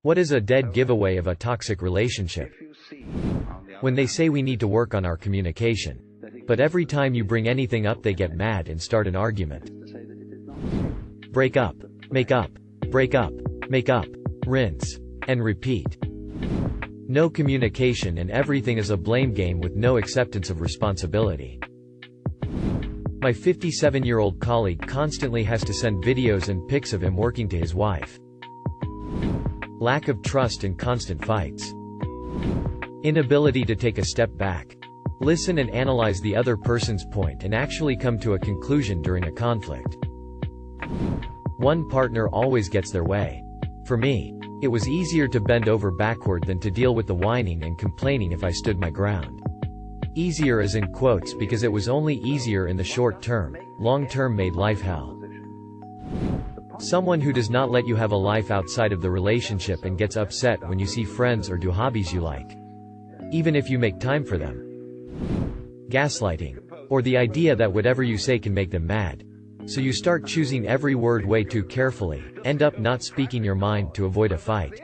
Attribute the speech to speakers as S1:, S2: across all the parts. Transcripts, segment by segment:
S1: What is a dead giveaway of a toxic relationship? When they say we need to work on our communication. But every time you bring anything up they get mad and start an argument. Break up, make up, break up, make up, rinse, and repeat. No communication and everything is a blame game with no acceptance of responsibility. My 57-year-old colleague constantly has to send videos and pics of him working to his wife. Lack of trust and constant fights. Inability to take a step back. Listen and analyze the other person's point and actually come to a conclusion during a conflict. One partner always gets their way. For me, it was easier to bend over backward than to deal with the whining and complaining if I stood my ground. Easier as in quotes because it was only easier in the short term, long term made life hell. Someone who does not let you have a life outside of the relationship and gets upset when you see friends or do hobbies you like. Even if you make time for them. Gaslighting. Or the idea that whatever you say can make them mad. So you start choosing every word way too carefully, end up not speaking your mind to avoid a fight.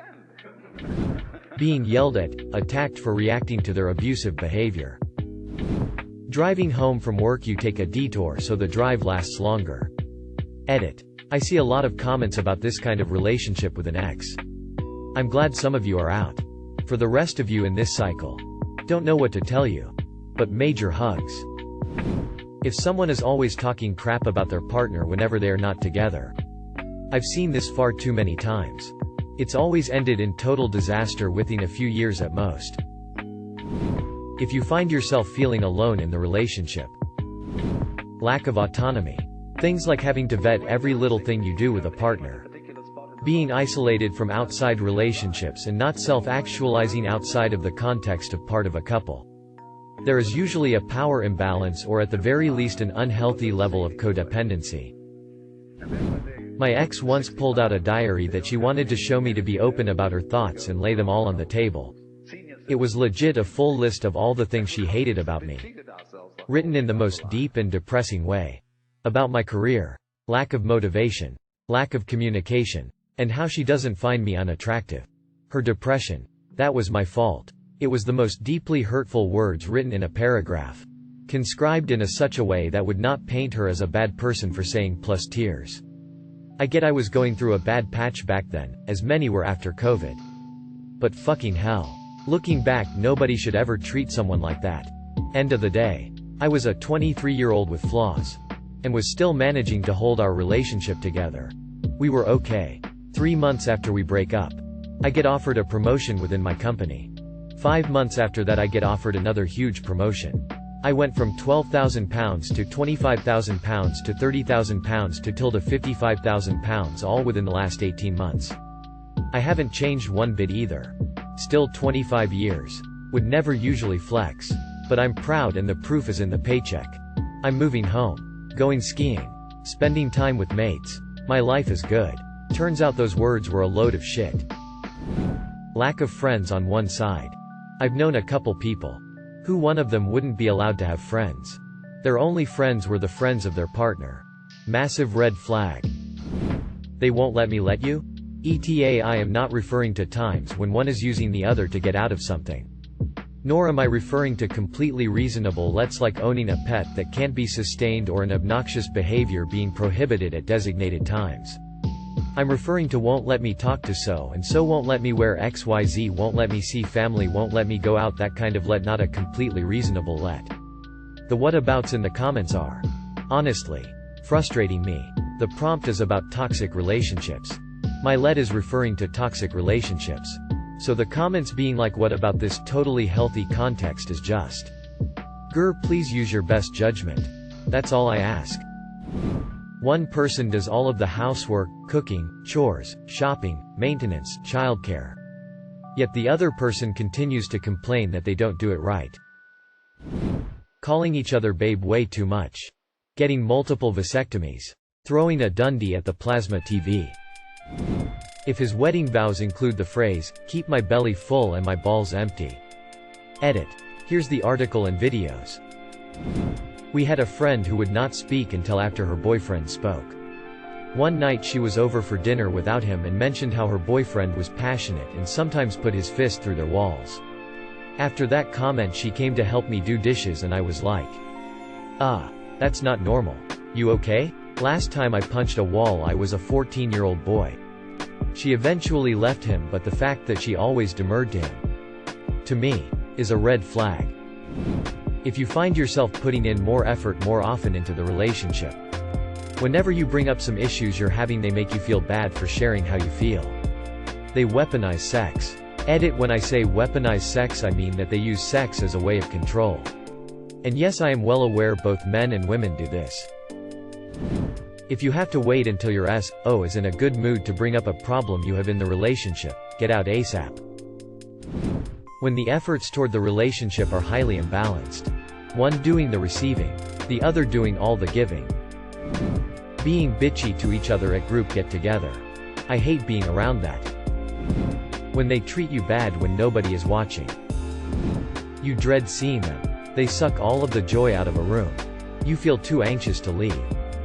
S1: Being yelled at, attacked for reacting to their abusive behavior. Driving home from work you take a detour so the drive lasts longer. Edit. I see a lot of comments about this kind of relationship with an ex. I'm glad some of you are out. For the rest of you in this cycle, don't know what to tell you. But major hugs. If someone is always talking crap about their partner whenever they are not together. I've seen this far too many times. It's always ended in total disaster within a few years at most. If you find yourself feeling alone in the relationship. Lack of autonomy. Things like having to vet every little thing you do with a partner. Being isolated from outside relationships and not self-actualizing outside of the context of part of a couple. There is usually a power imbalance or at the very least an unhealthy level of codependency. My ex once pulled out a diary that she wanted to show me to be open about her thoughts and lay them all on the table. It was legit a full list of all the things she hated about me. Written in the most deep and depressing way. About my career. Lack of motivation. Lack of communication. And how she doesn't find me unattractive. Her depression. That was my fault. It was the most deeply hurtful words written in a paragraph. Conscribed in such a way that would not paint her as a bad person for saying plus tears. I get I was going through a bad patch back then, as many were after COVID. But fucking hell. Looking back, nobody should ever treat someone like that. End of the day. I was a 23-year-old with flaws. And was still managing to hold our relationship together. We were okay. 3 months after we break up. I get offered a promotion within my company. 5 months after that I get offered another huge promotion. I went from £12,000 to £25,000 to £30,000 to tilde £55,000 all within the last 18 months. I haven't changed one bit either. Still 25 years. Would never usually flex. But I'm proud and the proof is in the paycheck. I'm moving home. Going skiing. Spending time with mates. My life is good. Turns out those words were a load of shit. Lack of friends on one side. I've known a couple people. Who one of them wouldn't be allowed to have friends. Their only friends were the friends of their partner. Massive red flag. They won't let me let you? ETA I am not referring to times when one is using the other to get out of something. Nor am I referring to completely reasonable lets like owning a pet that can't be sustained or an obnoxious behavior being prohibited at designated times. I'm referring to won't let me talk to so and so, won't let me wear XYZ, won't let me see family, won't let me go out, that kind of let, not a completely reasonable let. The whatabouts in the comments are, honestly, frustrating me. The prompt is about toxic relationships. My let is referring to toxic relationships. So the comments being like what about this totally healthy context is just. Grr, please use your best judgment. That's all I ask. One person does all of the housework, cooking, chores, shopping, maintenance, childcare. Yet the other person continues to complain that they don't do it right. Calling each other babe way too much. Getting multiple vasectomies. Throwing a Dundee at the plasma TV. If his wedding vows include the phrase, keep my belly full and my balls empty. Edit. Here's the article and videos. We had a friend who would not speak until after her boyfriend spoke. One night she was over for dinner without him and mentioned how her boyfriend was passionate and sometimes put his fist through their walls. After that comment she came to help me do dishes and I was like, that's not normal. You okay? Last time I punched a wall I was a 14-year-old boy. She eventually left him, but the fact that she always demurred to him, to me, is a red flag. If you find yourself putting in more effort more often into the relationship, whenever you bring up some issues you're having they make you feel bad for sharing how you feel. They weaponize sex. Edit: when I say weaponize sex I mean that they use sex as a way of control. And yes, I am well aware both men and women do this. If you have to wait until your SO is in a good mood to bring up a problem you have in the relationship, get out ASAP. When the efforts toward the relationship are highly imbalanced, one doing the receiving, the other doing all the giving, being bitchy to each other at group get-together. I hate being around that. When they treat you bad when nobody is watching. You dread seeing them. They suck all of the joy out of a room. You feel too anxious to leave.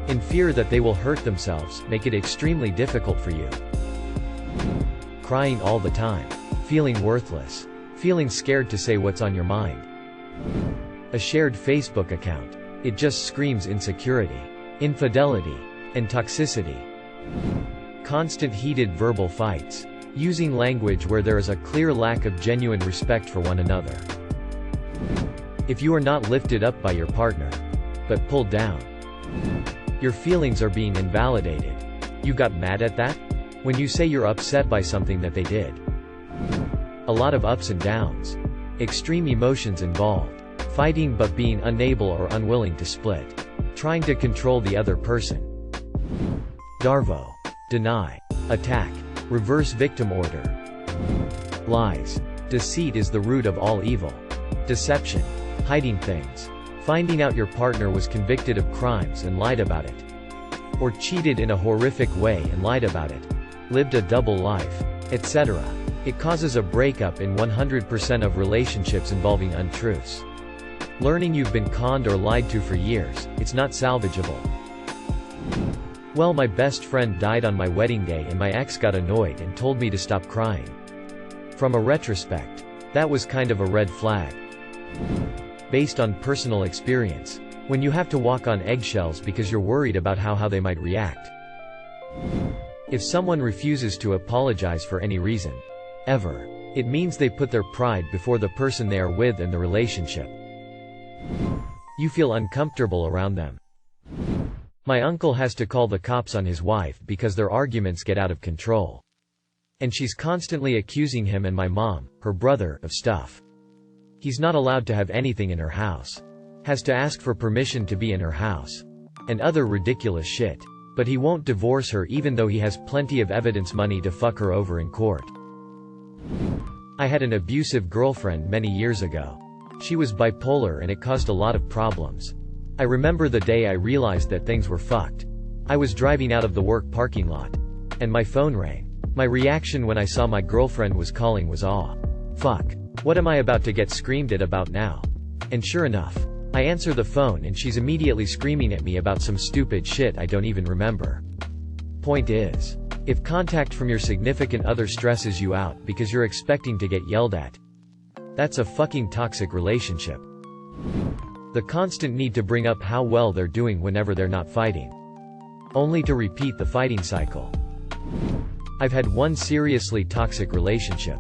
S1: In fear that they will hurt themselves, make it extremely difficult for you. Crying all the time. Feeling worthless. Feeling scared to say what's on your mind. A shared Facebook account. It just screams insecurity, infidelity, and toxicity. Constant heated verbal fights. Using language where there is a clear lack of genuine respect for one another. If you are not lifted up by your partner, but pulled down, your feelings are being invalidated. You got mad at that? When you say you're upset by something that they did. A lot of ups and downs. Extreme emotions involved. Fighting but being unable or unwilling to split. Trying to control the other person. Darvo. Deny. Attack. Reverse victim order. Lies. Deceit is the root of all evil. Deception. Hiding things. Finding out your partner was convicted of crimes and lied about it. Or cheated in a horrific way and lied about it. Lived a double life, etc. It causes a breakup in 100% of relationships involving untruths. Learning you've been conned or lied to for years, it's not salvageable. Well, my best friend died on my wedding day and my ex got annoyed and told me to stop crying. From a retrospect, that was kind of a red flag. Based on personal experience, when you have to walk on eggshells because you're worried about how they might react. If someone refuses to apologize for any reason, ever, it means they put their pride before the person they are with and the relationship. You feel uncomfortable around them. My uncle has to call the cops on his wife because their arguments get out of control. And she's constantly accusing him and my mom, her brother, of stuff. He's not allowed to have anything in her house. Has to ask for permission to be in her house. And other ridiculous shit. But he won't divorce her even though he has plenty of evidence money to fuck her over in court. I had an abusive girlfriend many years ago. She was bipolar and it caused a lot of problems. I remember the day I realized that things were fucked. I was driving out of the work parking lot. And my phone rang. My reaction when I saw my girlfriend was calling was awe. Fuck. What am I about to get screamed at about now? And sure enough, I answer the phone and she's immediately screaming at me about some stupid shit I don't even remember. Point is, if contact from your significant other stresses you out because you're expecting to get yelled at, that's a fucking toxic relationship. The constant need to bring up how well they're doing whenever they're not fighting. Only to repeat the fighting cycle. I've had one seriously toxic relationship.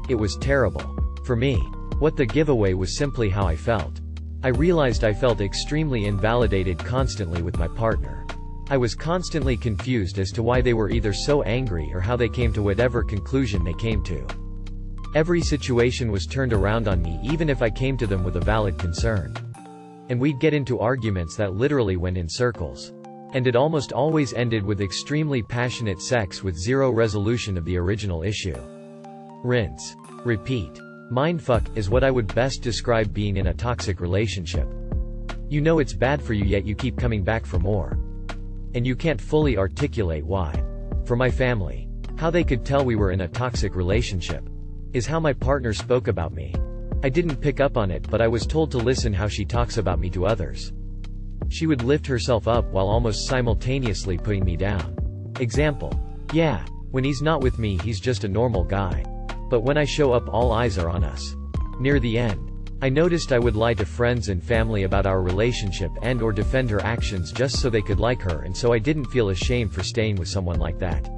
S1: It was terrible. For me, what the giveaway was simply how I felt. I realized I felt extremely invalidated constantly with my partner. I was constantly confused as to why they were either so angry or how they came to whatever conclusion they came to. Every situation was turned around on me even if I came to them with a valid concern. And we'd get into arguments that literally went in circles. And it almost always ended with extremely passionate sex with zero resolution of the original issue. Rinse. Repeat. Mindfuck is what I would best describe being in a toxic relationship. You know it's bad for you yet you keep coming back for more. And you can't fully articulate why. For my family, how they could tell we were in a toxic relationship is how my partner spoke about me. I didn't pick up on it, but I was told to listen how she talks about me to others. She would lift herself up while almost simultaneously putting me down. Example. Yeah, when he's not with me he's just a normal guy. But when I show up all eyes are on us. Near the end, I noticed I would lie to friends and family about our relationship and or defend her actions just so they could like her, and so I didn't feel ashamed for staying with someone like that.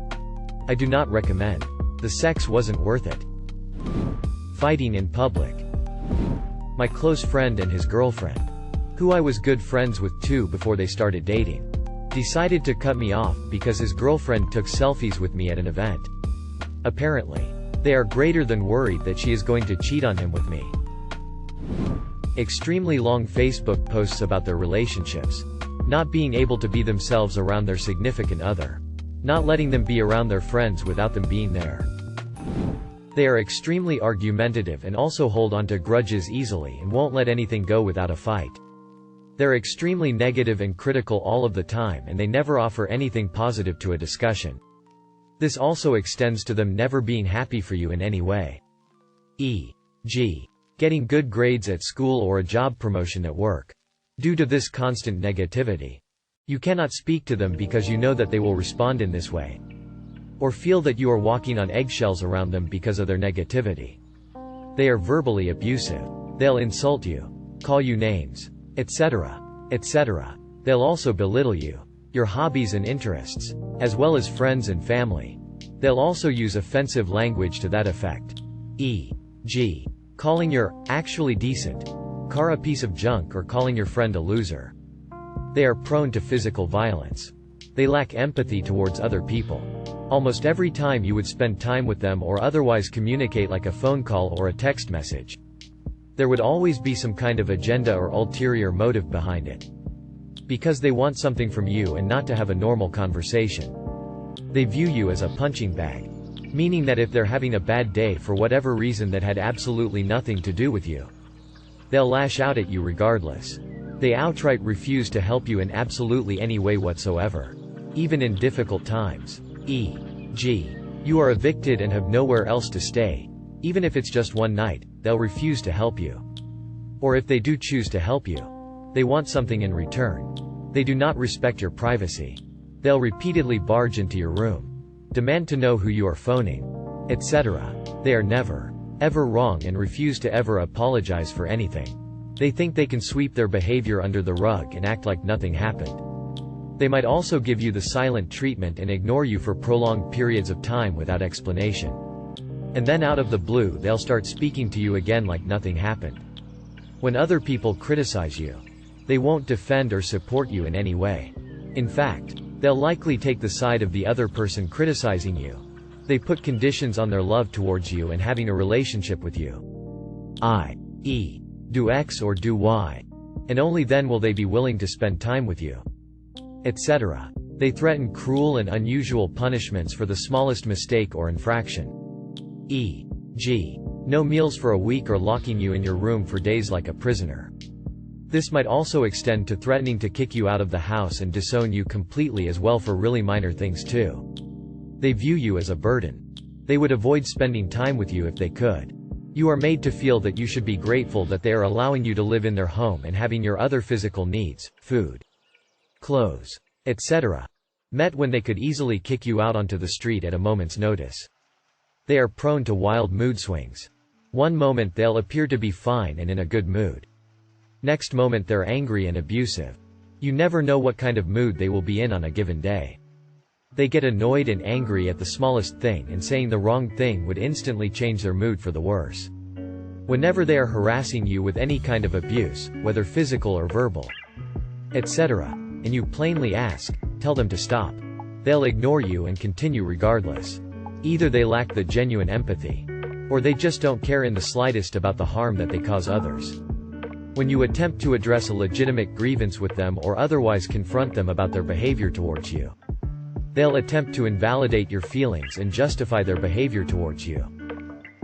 S1: I do not recommend. The sex wasn't worth it. Fighting in public. My close friend and his girlfriend, who I was good friends with too before they started dating, decided to cut me off because his girlfriend took selfies with me at an event. Apparently, they are greater than worried that she is going to cheat on him with me. Extremely long Facebook posts about their relationships. Not being able to be themselves around their significant other. Not letting them be around their friends without them being there. They are extremely argumentative and also hold on to grudges easily and won't let anything go without a fight. They're extremely negative and critical all of the time, and they never offer anything positive to a discussion. This also extends to them never being happy for you in any way. E.g. getting good grades at school or a job promotion at work. Due to this constant negativity, you cannot speak to them because you know that they will respond in this way. Or feel that you are walking on eggshells around them because of their negativity. They are verbally abusive. They'll insult you, call you names, etc., etc. They'll also belittle you, your hobbies and interests, as well as friends and family. They'll also use offensive language to that effect. E.g. calling your actually decent car a piece of junk or calling your friend a loser. They are prone to physical violence. They lack empathy towards other people. Almost every time you would spend time with them or otherwise communicate like a phone call or a text message, there would always be some kind of agenda or ulterior motive behind it. Because they want something from you and not to have a normal conversation. They view you as a punching bag. Meaning that if they're having a bad day for whatever reason that had absolutely nothing to do with you, they'll lash out at you regardless. They outright refuse to help you in absolutely any way whatsoever. Even in difficult times. E.g. you are evicted and have nowhere else to stay. Even if it's just one night, they'll refuse to help you. Or if they do choose to help you, they want something in return. They do not respect your privacy. They'll repeatedly barge into your room, demand to know who you are phoning, etc. They are never, ever wrong and refuse to ever apologize for anything. They think they can sweep their behavior under the rug and act like nothing happened. They might also give you the silent treatment and ignore you for prolonged periods of time without explanation. And then out of the blue they'll start speaking to you again like nothing happened. When other people criticize you, they won't defend or support you in any way. In fact, they'll likely take the side of the other person criticizing you. They put conditions on their love towards you and having a relationship with you. I.e., do X or do Y. And only then will they be willing to spend time with you, etc. They threaten cruel and unusual punishments for the smallest mistake or infraction. E.g. no meals for a week or locking you in your room for days like a prisoner. This might also extend to threatening to kick you out of the house and disown you completely as well for really minor things too. They view you as a burden. They would avoid spending time with you if they could. You are made to feel that you should be grateful that they are allowing you to live in their home and having your other physical needs, food, clothes, etc. met when they could easily kick you out onto the street at a moment's notice. They are prone to wild mood swings. One moment they'll appear to be fine and in a good mood. Next moment they're angry and abusive. You never know what kind of mood they will be in on a given day. They get annoyed and angry at the smallest thing, and saying the wrong thing would instantly change their mood for the worse. Whenever they are harassing you with any kind of abuse, whether physical or verbal, etc., and you plainly ask, tell them to stop, they'll ignore you and continue regardless. Either they lack the genuine empathy, or they just don't care in the slightest about the harm that they cause others. When you attempt to address a legitimate grievance with them or otherwise confront them about their behavior towards you, they'll attempt to invalidate your feelings and justify their behavior towards you.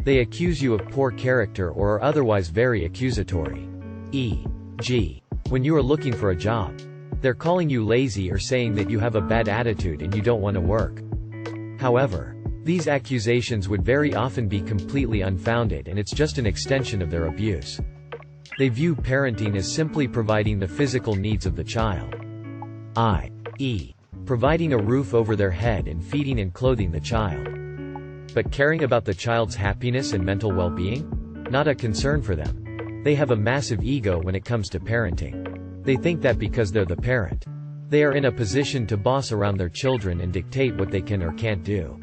S1: They accuse you of poor character or are otherwise very accusatory. E.g. when you are looking for a job, they're calling you lazy or saying that you have a bad attitude and you don't want to work. However, these accusations would very often be completely unfounded, and it's just an extension of their abuse. They view parenting as simply providing the physical needs of the child, i.e., providing a roof over their head and feeding and clothing the child. But caring about the child's happiness and mental well-being? Not a concern for them. They have a massive ego when it comes to parenting. They think that because they're the parent, they are in a position to boss around their children and dictate what they can or can't do.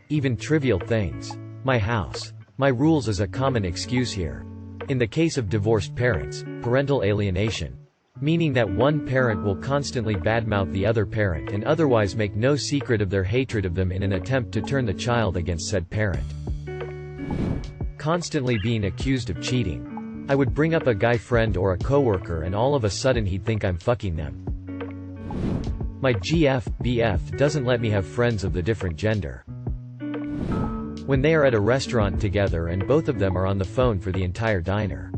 S1: Even trivial things. My house. My rules is a common excuse here. In the case of divorced parents, parental alienation. Meaning that one parent will constantly badmouth the other parent and otherwise make no secret of their hatred of them in an attempt to turn the child against said parent. Constantly being accused of cheating. I would bring up a guy friend or a coworker and all of a sudden he'd think I'm fucking them. My BF doesn't let me have friends of the different gender. When they are at a restaurant together and both of them are on the phone for the entire diner.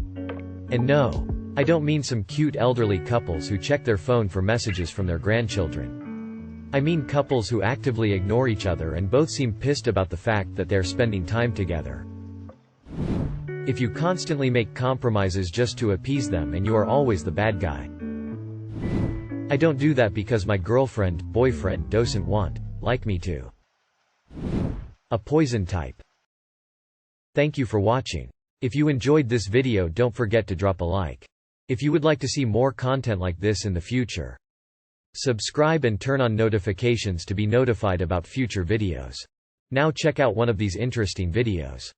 S1: And no, I don't mean some cute elderly couples who check their phone for messages from their grandchildren. I mean couples who actively ignore each other and both seem pissed about the fact that they're spending time together. If you constantly make compromises just to appease them and you are always the bad guy. I don't do that because my girlfriend, boyfriend doesn't want, like me to. A poison type. Thank you for watching. If you enjoyed this video, don't forget to drop a like. If you would like to see more content like this in the future, subscribe and turn on notifications to be notified about future videos. Now check out one of these interesting videos.